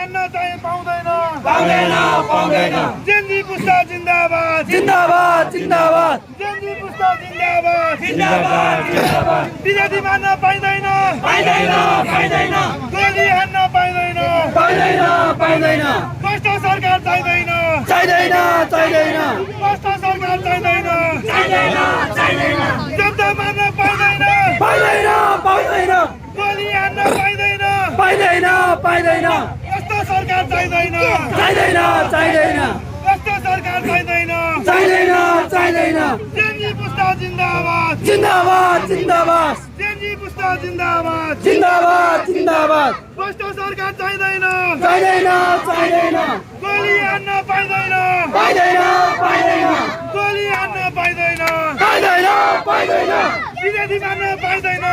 हान्न चाहिँ पाउँदैन पाउँदैन जेनजी पुस्ता जिन्दाबाद जिन्दाबाद जिन्दाबाद जेनजी पुस्ता जिन्दाबाद जिन्दाबाद जिन्दाबाद विद्यार्थी मान्न पाइँदैन पाइँदैन गोली हान्न पाइँदैन पाइँदैन भ्रष्ट सरकार चाहिँदैन भ्रष्ट सरकार चाहिँदैन जनता मान्न पाइँदैन गोली हान्न पाइँदैन भ्रष्ट सरकार चाहिँदैन भ्रष्ट सरकार चाहिँदैन जेनजी पुस्ता जिन्दाबाद जेनजी पुस्ता जिन्दाबाद भ्रष्ट सरकार चाहिँदैन गोली हान्न पाइँदैन गोली हान्न पाइँदैन विद्यार्थी मान्न पाइँदैन